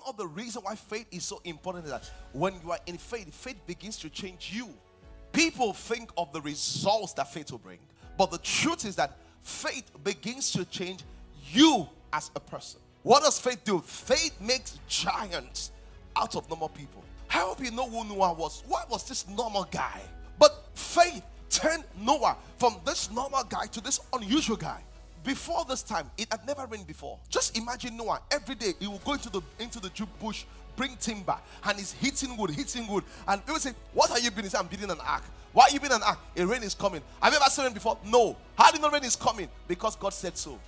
of the reasons why faith is so important is that when you are in faith, faith begins to change you. People think of the results that faith will bring, but the truth is that faith begins to change you as a person. What does faith do? Faith makes giants out of normal people. I hope you know who Noah was. What was this normal guy? But faith turned Noah from this normal guy to this unusual guy. Before this time, it had never rained before. Just imagine Noah. Every day, he will go into the bush, bring timber, and he's hitting wood. And people say, what are you building? He said, I'm building an ark. Why are you building an ark? A rain is coming. Have you ever seen rain before? No. How do you know rain is coming? Because God said so.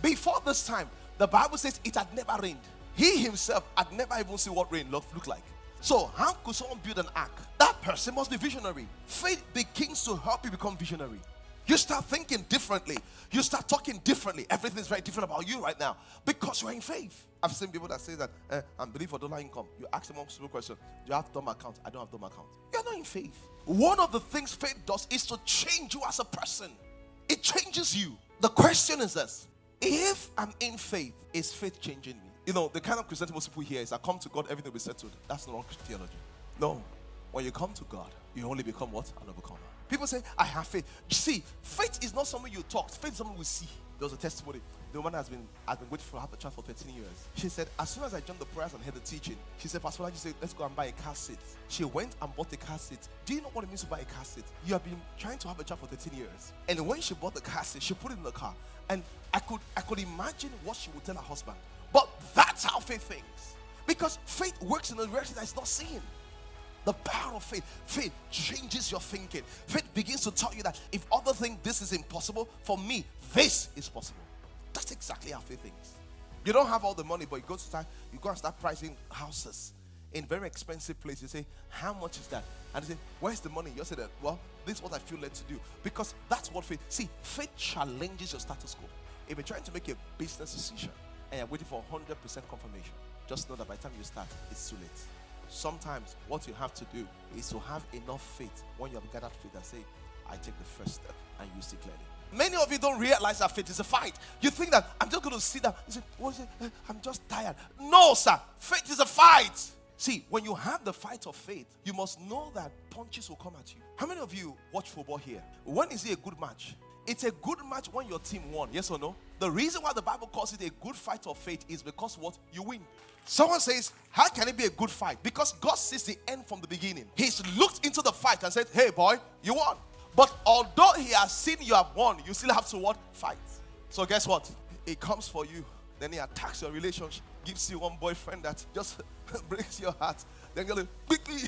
Before this time, the Bible says it had never rained. He himself had never even seen what rain looked like. So how could someone build an ark? That person must be visionary. Faith begins to help you become visionary. You start thinking differently. You start talking differently. Everything's very different about you right now because you're in faith. I've seen people that say that I'm believing for dollar income. You ask them one simple question: do you have dumb account? I don't have dumb account. You're not in faith. One of the things faith does is to change you as a person. It changes you. The question is this: if I'm in faith, is faith changing me? You know, the kind of Christianity most people hear is, I come to God, everything will be settled. That's the wrong theology. No. When you come to God, you only become what? An overcomer. People say, I have faith. See, faith is not something you talk. Faith is something we see. There was a testimony. The woman has been waiting for her child for 13 years. She said, as soon as I joined the prayers and heard the teaching, she said, Pastor Bolaji said, let's go and buy a car seat. She went and bought a car seat. Do you know what it means to buy a car seat? You have been trying to have a child for 13 years. And when she bought the car seat, she put it in the car. And I could imagine what she would tell her husband. But that's how faith thinks. Because faith works in a reality that is not seen. The power of faith changes your thinking. Faith begins to tell you that if others think this is impossible, for me, this is possible. That's exactly how faith thinks. You don't have all the money, but you go and start pricing houses in very expensive places. You say, how much is that? And they say, where's the money? You say that, well, this is what I feel led to do. Because that's what faith. See, faith challenges your status quo. If you're trying to make a business decision and you're waiting for 100% confirmation, just know that by the time you start, it's too late. Sometimes what you have to do is to have enough faith. When you have gathered faith and say, I take the first step, and you see clearly. Many of you don't realize that faith is a fight. You think that I'm just going to sit down and say, what is it? I'm just tired. No, sir. Faith is a fight. See, when you have the fight of faith, you must know that punches will come at you. How many of you watch football here? When is it a good match? It's a good match when your team won. Yes or no? The reason why the Bible calls it a good fight of faith is because what? You win. Someone says, how can it be a good fight? Because God sees the end from the beginning. He's looked into the fight and said, hey boy, you won. But although he has seen you have won, you still have to what? Fight. So guess what? He comes for you. Then he attacks your relationship. Gives you one boyfriend that just breaks your heart. Then you're like, quickly.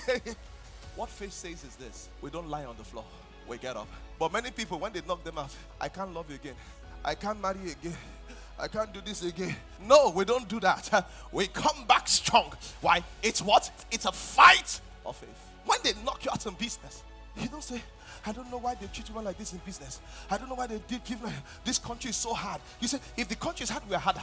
What faith says is this: we don't lie on the floor. We get up. But many people, when they knock them out, I can't love you again. I can't marry you again. I can't do this again. No, we don't do that. We come back strong. Why? It's what? It's a fight of faith. When they knock you out in business, you don't say, I don't know why they treat you like this in business. I don't know why they did give me. This country is so hard. You say, if the country is hard, we are harder.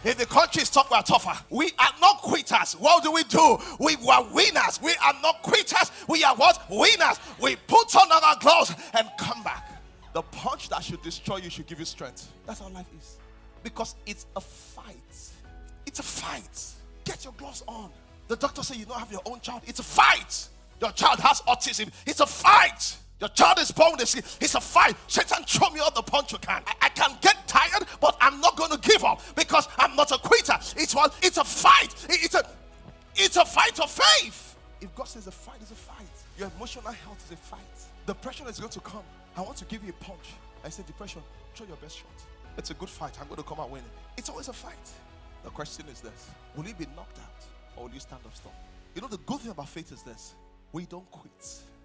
If the country is tough, we are tougher. We are not quitters. What do? We are winners. We are not quitters. We are what? Winners. We put on our gloves and come back. The punch that should destroy you should give you strength. That's how life is. Because it's a fight. It's a fight. Get your gloves on. The doctor says you don't have your own child. It's a fight. Your child has autism. It's a fight. Your child is born with this. It's a fight. Satan, throw me all the punch you can. I can get tired, but I'm not going to give up because I'm not a quitter. It's a fight. It's a fight of faith. If God says a fight is a fight, your emotional health is a fight. Depression is going to come. I want to give you a punch. I say, depression, throw your best shot. It's a good fight. I'm going to come out winning. It's always a fight. The question is this: will you be knocked out or will you stand up strong? You know, the good thing about faith is this: we don't quit.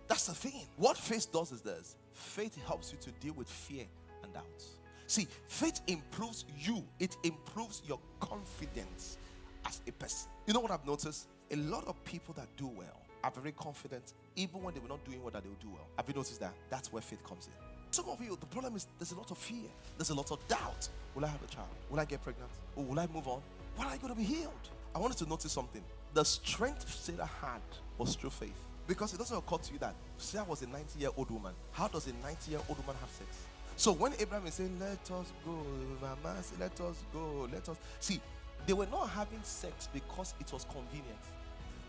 That's the thing. What faith does is this: faith helps you to deal with fear and doubts. See, faith improves you. It improves your confidence as a person. You know what I've noticed? A lot of people that do well are very confident even when they were not doing what they will do well. Have you noticed that? That's where faith comes in. Some of you, the problem is there's a lot of fear. There's a lot of doubt. Will I have a child? Will I get pregnant? Or will I move on? When are you going to be healed? I wanted to notice something. The strength Sarah had was through faith. Because it doesn't occur to you that Sarah was a 90-year-old woman. How does a 90-year-old woman have sex? So when Abraham is saying, let us go, Mama, let us go, let us. See, They were not having sex because it was convenient.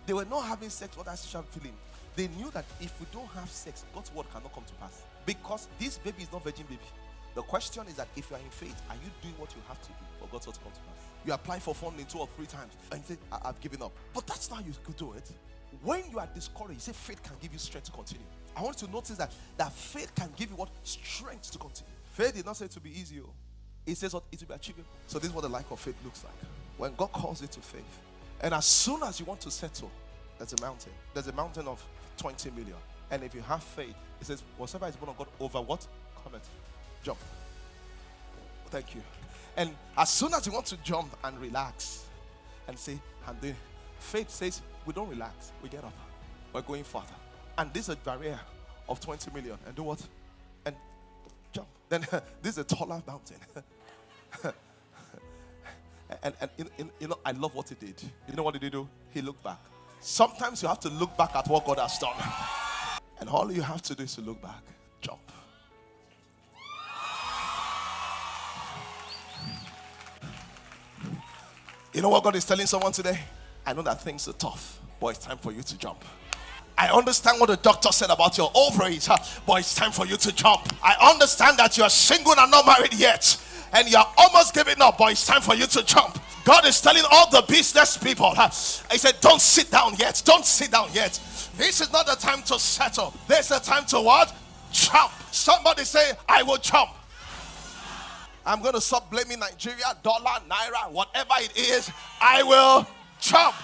They were not having sex for that sexual feeling. They knew that if we don't have sex, God's word cannot come to pass. Because this baby is not virgin baby. The question is that if you are in faith, are you doing what you have to do for God's word to come to pass? You apply for funding 2 or 3 times and you say, I've given up. But that's not how you could do it. When you are discouraged, you say faith can give you strength to continue. I want you to notice that faith can give you what? Strength to continue. Faith did not say it to be easy. It says what? It will be achievable. So this is what the life of faith looks like. When God calls you to faith, and as soon as you want to settle, there's a mountain. There's a mountain of 20 million. And if you have faith, it says, whatsoever is born of God over what? Comet. Jump. Thank you. And as soon as you want to jump and relax and say, I'm doing, faith says, we don't relax. We get up. We're going further. And this is a barrier of 20 million. And do what? And jump. Then this is a taller mountain. and you know, I love what he did. You know what did he do? He looked back. Sometimes you have to look back at what God has done. And all you have to do is to look back. Jump. You know what God is telling someone today? I know that things are tough, but it's time for you to jump. I understand what the doctor said about your ovaries, but it's time for you to jump. I understand that you are single and not married yet, and you are almost giving up, but it's time for you to jump. God is telling all the business people, he said, don't sit down yet. Don't sit down yet. This is not the time to settle. This is the time to what? Jump. Somebody say, I will jump. I'm going to stop blaming Nigeria, dollar, naira, whatever it is. I will jump.